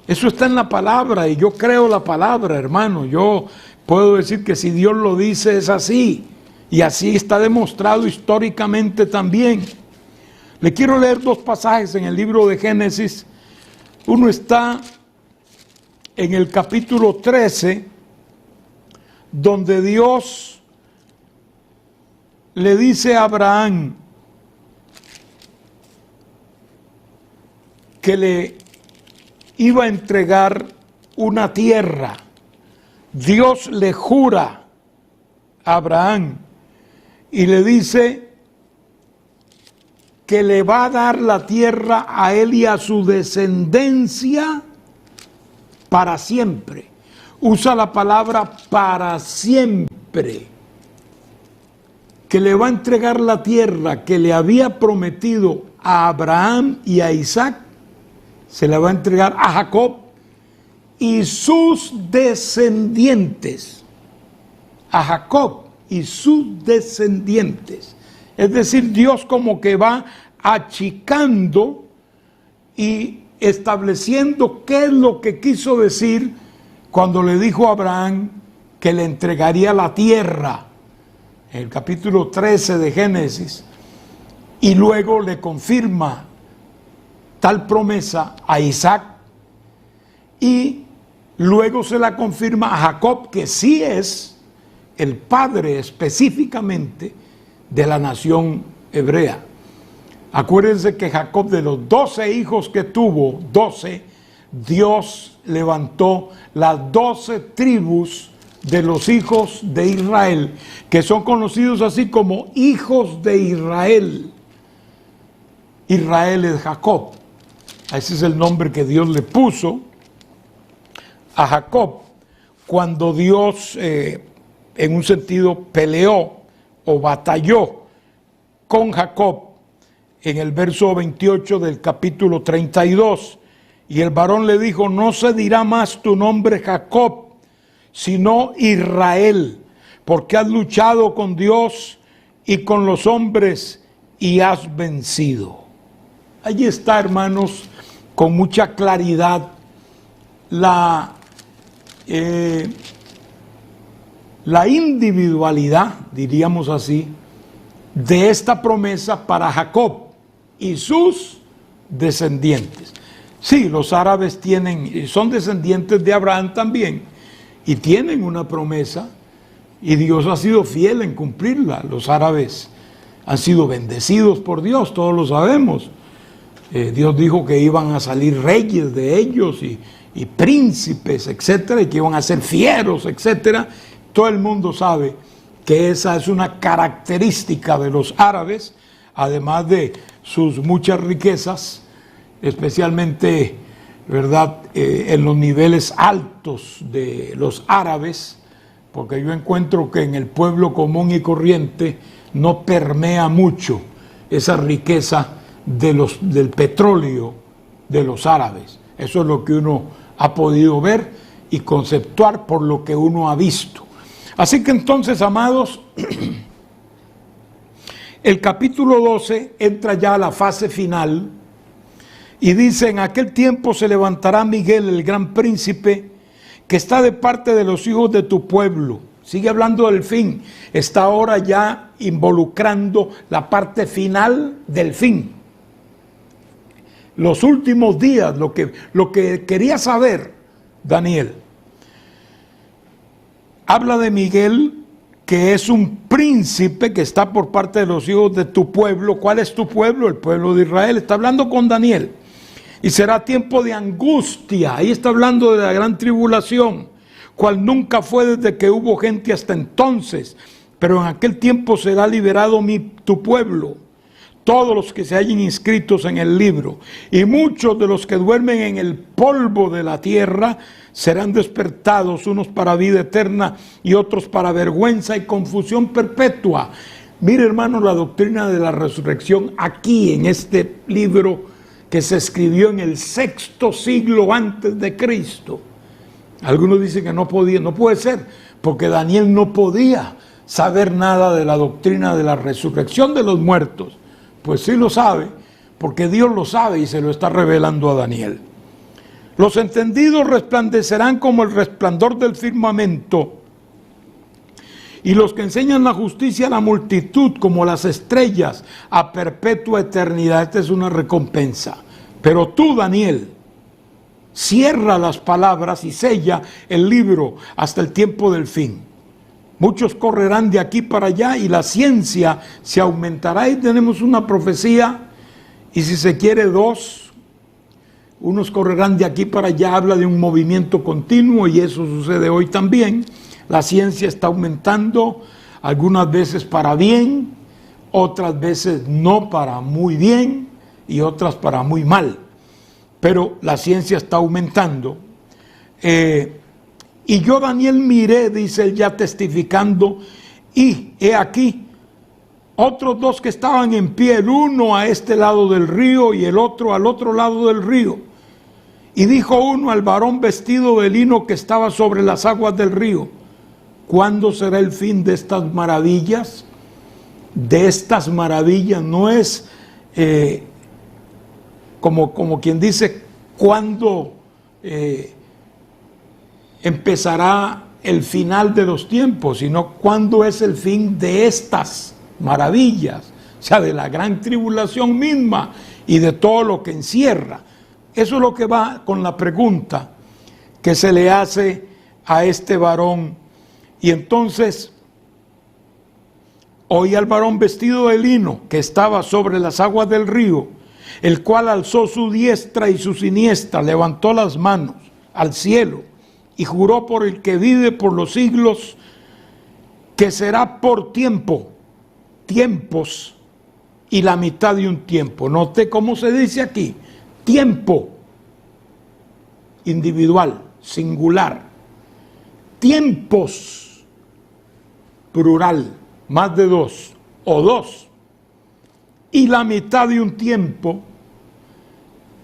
Eso está en la palabra y yo creo la palabra, hermano. Yo puedo decir que si Dios lo dice es así. Y así está demostrado históricamente también. Le quiero leer dos pasajes en el libro de Génesis. Uno está en el capítulo 13, donde Dios le dice a Abraham que le iba a entregar una tierra. Dios le jura a Abraham y le dice que le va a dar la tierra a él y a su descendencia para siempre. Usa la palabra para siempre. Que le va a entregar la tierra que le había prometido a Abraham y a Isaac, se la va a entregar a Jacob y sus descendientes. A Jacob y sus descendientes. Es decir, Dios como que va achicando y estableciendo qué es lo que quiso decir cuando le dijo a Abraham que le entregaría la tierra, en el capítulo 13 de Génesis, y luego le confirma tal promesa a Isaac, y luego se la confirma a Jacob, que sí es el padre específicamente de la nación hebrea. Acuérdense que Jacob, de los 12 hijos que tuvo, 12, Dios levantó las 12 tribus de los hijos de Israel, que son conocidos así como hijos de Israel. Israel es Jacob. Ese es el nombre que Dios le puso a Jacob cuando Dios, en un sentido, peleó o batalló con Jacob en el verso 28 del capítulo 32. Y el varón le dijo, no se dirá más tu nombre Jacob, sino Israel, porque has luchado con Dios y con los hombres y has vencido. Allí está, hermanos, con mucha claridad la individualidad, diríamos así, de esta promesa para Jacob y sus descendientes. Sí, los árabes son descendientes de Abraham también, y tienen una promesa, y Dios ha sido fiel en cumplirla. Los árabes han sido bendecidos por Dios, todos lo sabemos. Dios dijo que iban a salir reyes de ellos y príncipes, etcétera, y que iban a ser fieros, etcétera. Todo el mundo sabe que esa es una característica de los árabes, además de sus muchas riquezas, especialmente, ¿verdad?, en los niveles altos de los árabes, porque yo encuentro que en el pueblo común y corriente no permea mucho esa riqueza del petróleo de los árabes. Eso es lo que uno ha podido ver y conceptuar por lo que uno ha visto. Así que entonces, amados, el capítulo 12 entra ya a la fase final y dice, en aquel tiempo se levantará Miguel, el gran príncipe, que está de parte de los hijos de tu pueblo. Sigue hablando del fin, está ahora ya involucrando la parte final del fin. Los últimos días, lo que quería saber Daniel. Habla de Miguel, que es un príncipe que está por parte de los hijos de tu pueblo. ¿Cuál es tu pueblo? El pueblo de Israel. Está hablando con Daniel. Y será tiempo de angustia. Ahí está hablando de la gran tribulación, cual nunca fue desde que hubo gente hasta entonces. Pero en aquel tiempo será liberado tu pueblo, todos los que se hayan inscritos en el libro. Y muchos de los que duermen en el polvo de la tierra serán despertados, unos para vida eterna y otros para vergüenza y confusión perpetua. Mire, hermano, la doctrina de la resurrección aquí en este libro que se escribió en el 6º siglo antes de Cristo. Algunos dicen que no puede ser, porque Daniel no podía saber nada de la doctrina de la resurrección de los muertos. Pues sí lo sabe, porque Dios lo sabe y se lo está revelando a Daniel. Los entendidos resplandecerán como el resplandor del firmamento, y los que enseñan la justicia a la multitud como las estrellas a perpetua eternidad. Esta es una recompensa. Pero tú, Daniel, cierra las palabras y sella el libro hasta el tiempo del fin. Muchos correrán de aquí para allá y la ciencia se aumentará. Y tenemos una profecía, y si se quiere dos. Unos correrán de aquí para allá, habla de un movimiento continuo, y eso sucede hoy también. La ciencia está aumentando, algunas veces para bien, otras veces no para muy bien, y otras para muy mal. Pero la ciencia está aumentando. Y yo, Daniel, miré, dice él ya testificando, y he aquí otros dos que estaban en pie, el uno a este lado del río y el otro al otro lado del río. Y dijo uno al varón vestido de lino que estaba sobre las aguas del río: ¿cuándo será el fin de estas maravillas? De estas maravillas no es como quien dice cuándo empezará el final de los tiempos, sino cuándo es el fin de estas maravillas, o sea, de la gran tribulación misma y de todo lo que encierra. Eso es lo que va con la pregunta que se le hace a este varón. Y entonces oí al varón vestido de lino que estaba sobre las aguas del río, el cual alzó su diestra y su siniestra, levantó las manos al cielo y juró por el que vive por los siglos, que será por tiempo, tiempos y la mitad de un tiempo. Note cómo se dice aquí: tiempo, individual, singular; tiempos, plural, más de dos o dos; y la mitad de un tiempo.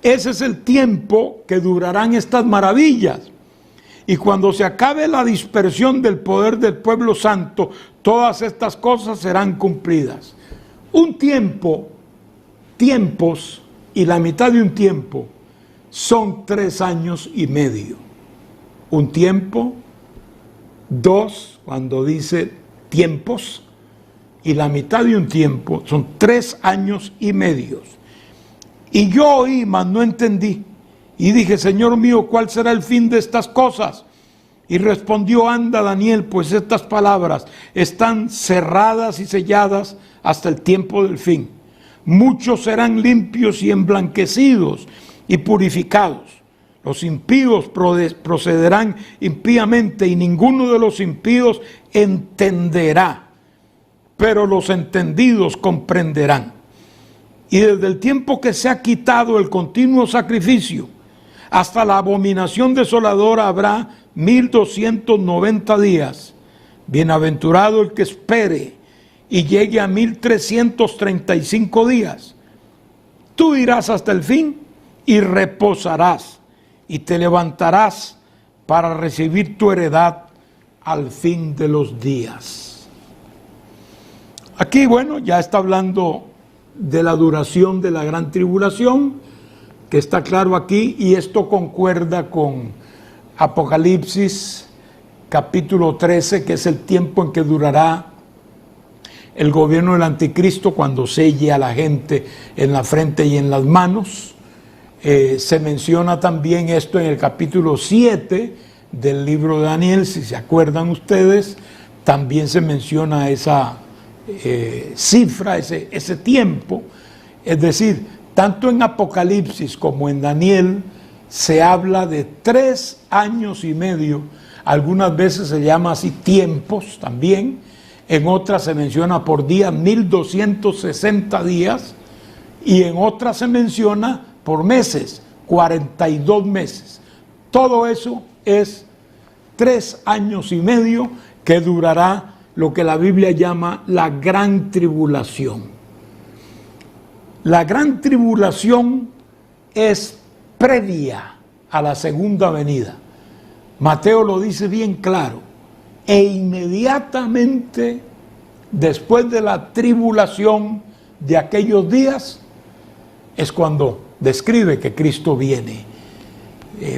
Ese es el tiempo que durarán estas maravillas. Y cuando se acabe la dispersión del poder del pueblo santo, todas estas cosas serán cumplidas. Un tiempo, tiempos y la mitad de un tiempo son 3 años y medio. Un tiempo, dos, cuando dice tiempos, y la mitad de un tiempo son 3 años y medio. Y yo oí, mas no entendí. Y dije: Señor mío, ¿cuál será el fin de estas cosas? Y respondió: anda, Daniel, pues estas palabras están cerradas y selladas hasta el tiempo del fin. Muchos serán limpios y emblanquecidos y purificados. Los impíos procederán impíamente, y ninguno de los impíos entenderá, pero los entendidos comprenderán. Y desde el tiempo que se ha quitado el continuo sacrificio hasta la abominación desoladora habrá 1290 días. Bienaventurado el que espere y llegue a 1335 días. Tú irás hasta el fin y reposarás, y te levantarás para recibir tu heredad al fin de los días. Aquí, bueno, ya está hablando de la duración de la gran tribulación, que está claro aquí, y esto concuerda con Apocalipsis capítulo 13, que es el tiempo en que durará el gobierno del anticristo, cuando selle a la gente en la frente y en las manos. Se menciona también esto en el capítulo 7 del libro de Daniel, si se acuerdan ustedes. También se menciona esa cifra, ese tiempo. Es decir, tanto en Apocalipsis como en Daniel se habla de 3 años y medio. Algunas veces se llama así tiempos también. En otras se menciona por día 1260 días. Y en otras se menciona por meses, 42 meses. Todo eso es 3 años y medio que durará lo que la Biblia llama la gran tribulación. La gran tribulación es previa a la segunda venida. Mateo lo dice bien claro. e inmediatamente después de la tribulación de aquellos días es cuando describe que Cristo viene.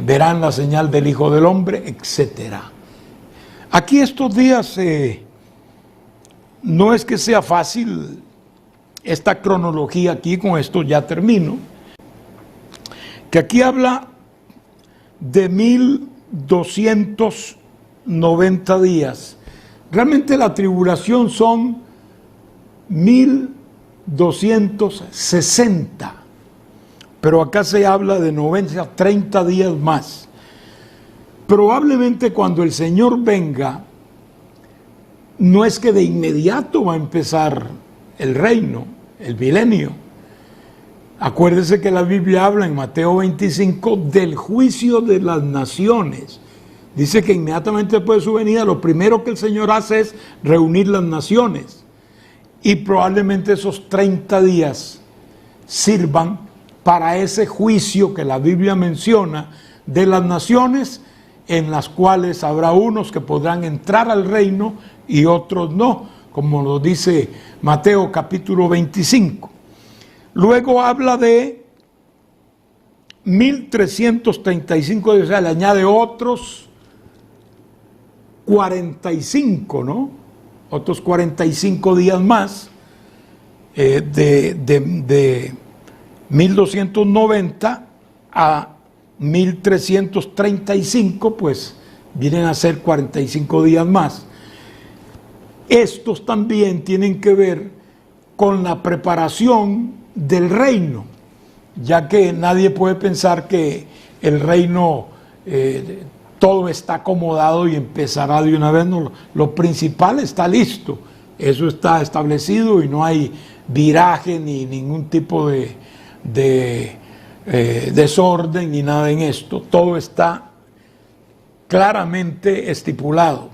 Verán la señal del Hijo del Hombre, etc. Aquí estos días no es que sea fácil esta cronología aquí, con esto ya termino, que aquí habla de 1290 días. Realmente la tribulación son 1260, pero acá se habla de 90 a 30 días más. Probablemente cuando el Señor venga, no es que de inmediato va a empezar el reino, el milenio. Acuérdese que la Biblia habla en Mateo 25 del juicio de las naciones. Dice que inmediatamente después de su venida, lo primero que el Señor hace es reunir las naciones. Y probablemente esos 30 días sirvan para ese juicio que la Biblia menciona de las naciones, en las cuales habrá unos que podrán entrar al reino y otros no, como lo dice Mateo capítulo 25. Luego habla de 1335, o sea, le añade otros 45, ¿no? Otros 45 días más, de 1290 a 1335, pues vienen a ser 45 días más. Estos también tienen que ver con la preparación del reino, ya que nadie puede pensar que el reino todo está acomodado y empezará de una vez. No, lo principal está listo, eso está establecido y no hay viraje ni ningún tipo de desorden ni nada en esto. Todo está claramente estipulado: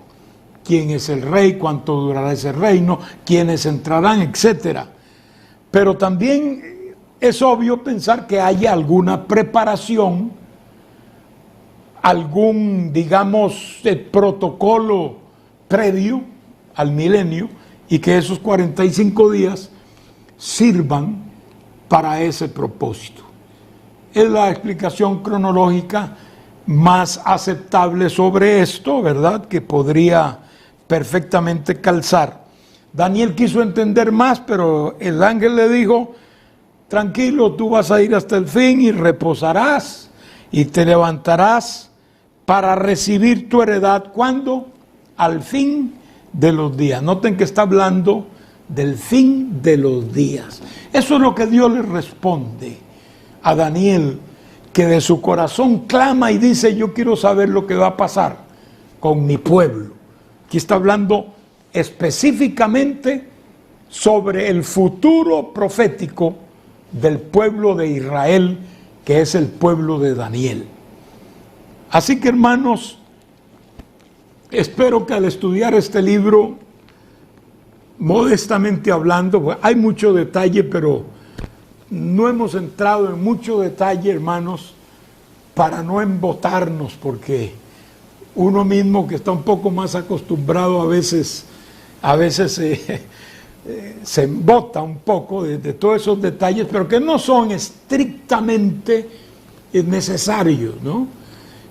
quién es el rey, cuánto durará ese reino, quiénes entrarán, etcétera. Pero también es obvio pensar que haya alguna preparación, algún, digamos, protocolo previo al milenio, y que esos 45 días sirvan para ese propósito. Es la explicación cronológica más aceptable sobre esto, ¿verdad?, que podría perfectamente calzar. Daniel quiso entender más, pero el ángel le dijo: tranquilo, tú vas a ir hasta el fin y reposarás y te levantarás para recibir tu heredad. ¿Cuándo? Al fin de los días. Noten que está hablando del fin de los días. Eso es lo que Dios le responde a Daniel, que de su corazón clama y dice: yo quiero saber lo que va a pasar con mi pueblo. Aquí está hablando específicamente sobre el futuro profético del pueblo de Israel, que es el pueblo de Daniel. Así que, hermanos, espero que al estudiar este libro, modestamente hablando, hay mucho detalle, pero no hemos entrado en mucho detalle, hermanos, para no embotarnos, porque uno mismo que está un poco más acostumbrado a veces se embota un poco de todos esos detalles, pero que no son estrictamente necesarios, ¿no?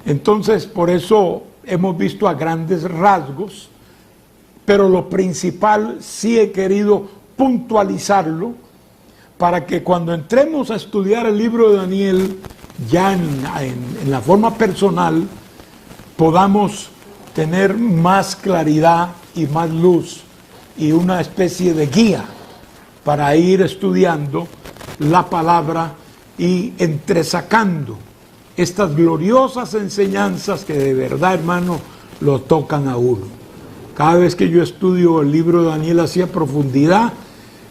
Entonces, por eso hemos visto a grandes rasgos, pero lo principal sí he querido puntualizarlo para que cuando entremos a estudiar el libro de Daniel, ya en la forma personal, podamos tener más claridad y más luz y una especie de guía para ir estudiando la palabra y entresacando estas gloriosas enseñanzas que de verdad, hermano, lo tocan a uno. Cada vez que yo estudio el libro de Daniel así a profundidad,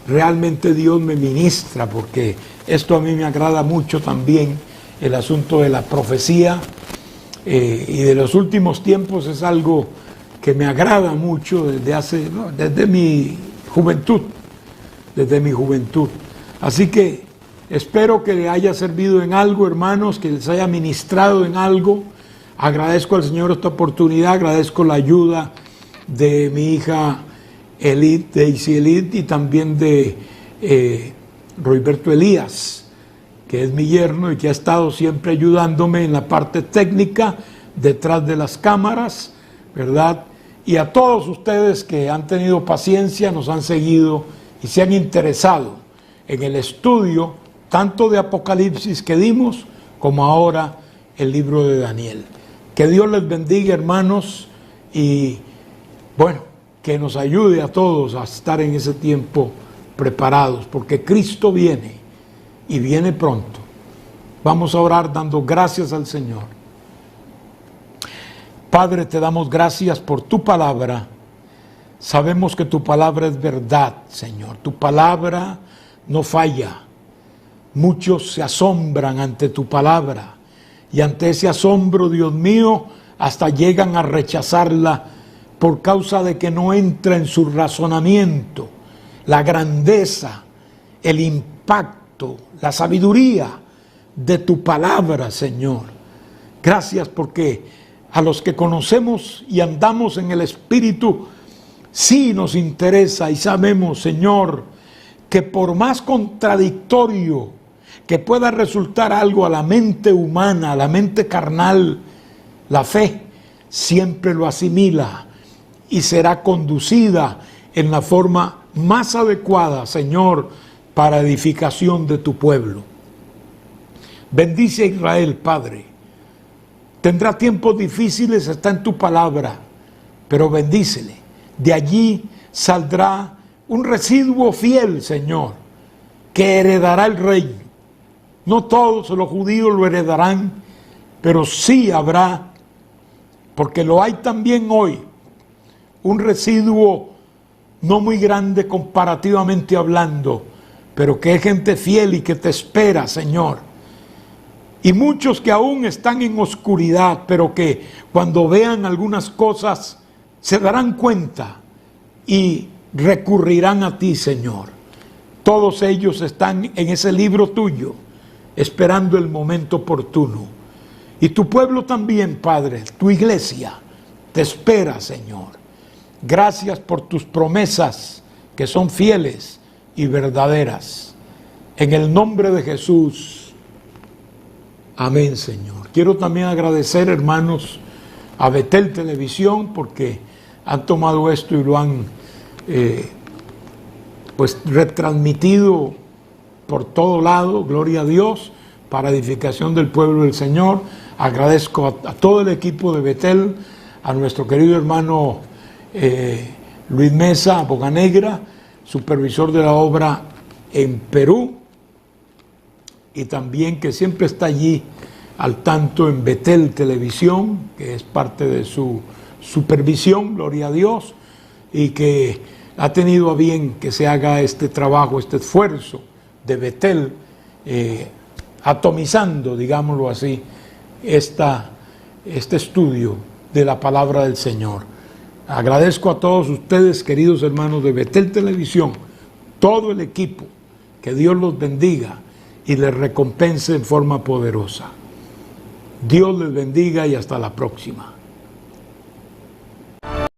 realmente Dios me ministra, porque esto a mí me agrada mucho también, el asunto de la profecía, y de los últimos tiempos es algo que me agrada mucho desde mi juventud, Así que espero que le haya servido en algo, hermanos, que les haya ministrado en algo. Agradezco al Señor esta oportunidad, agradezco la ayuda de mi hija Elid, Daisy Elid, y también de Royberto Elías, que es mi yerno y que ha estado siempre ayudándome en la parte técnica, detrás de las cámaras, ¿verdad? Y a todos ustedes que han tenido paciencia, nos han seguido y se han interesado en el estudio tanto de Apocalipsis que dimos, como ahora el libro de Daniel. Que Dios les bendiga, hermanos, y bueno, que nos ayude a todos a estar en ese tiempo preparados, porque Cristo viene y viene pronto. Vamos a orar dando gracias al Señor. Padre, te damos gracias por tu palabra. Sabemos que tu palabra es verdad, Señor. Tu palabra no falla. Muchos se asombran ante tu palabra, y ante ese asombro, Dios mío, hasta llegan a rechazarla por causa de que no entra en su razonamiento la grandeza, el impacto, la sabiduría de tu palabra, Señor. Gracias porque a los que conocemos y andamos en el Espíritu, sí nos interesa y sabemos, Señor, que por más contradictorio que pueda resultar algo a la mente humana, a la mente carnal, la fe siempre lo asimila y será conducida en la forma más adecuada, Señor, para edificación de tu pueblo. Bendice a Israel, Padre. Tendrá tiempos difíciles, está en tu palabra, pero bendícele. De allí saldrá un residuo fiel, Señor, que heredará el reino. No todos los judíos lo heredarán, pero sí habrá, porque lo hay también hoy, un residuo no muy grande comparativamente hablando, pero que es gente fiel y que te espera, Señor. Y muchos que aún están en oscuridad, pero que cuando vean algunas cosas se darán cuenta y recurrirán a ti, Señor. Todos ellos están en ese libro tuyo, esperando el momento oportuno. Y tu pueblo también, Padre, tu iglesia, te espera, Señor. Gracias por tus promesas que son fieles y verdaderas. En el nombre de Jesús. Amén, Señor. Quiero también agradecer, hermanos, a Betel Televisión, porque han tomado esto y lo han pues retransmitido por todo lado, gloria a Dios, para edificación del pueblo del Señor. Agradezco a todo el equipo de Betel, a nuestro querido hermano Luis Mesa Bocanegra, supervisor de la obra en Perú, y también que siempre está allí al tanto en Betel Televisión, que es parte de su supervisión, gloria a Dios, y que ha tenido a bien que se haga este trabajo, este esfuerzo de Betel, atomizando, digámoslo así, este estudio de la palabra del Señor. Agradezco a todos ustedes, queridos hermanos de Betel Televisión, todo el equipo, que Dios los bendiga y les recompense en forma poderosa. Dios les bendiga y hasta la próxima.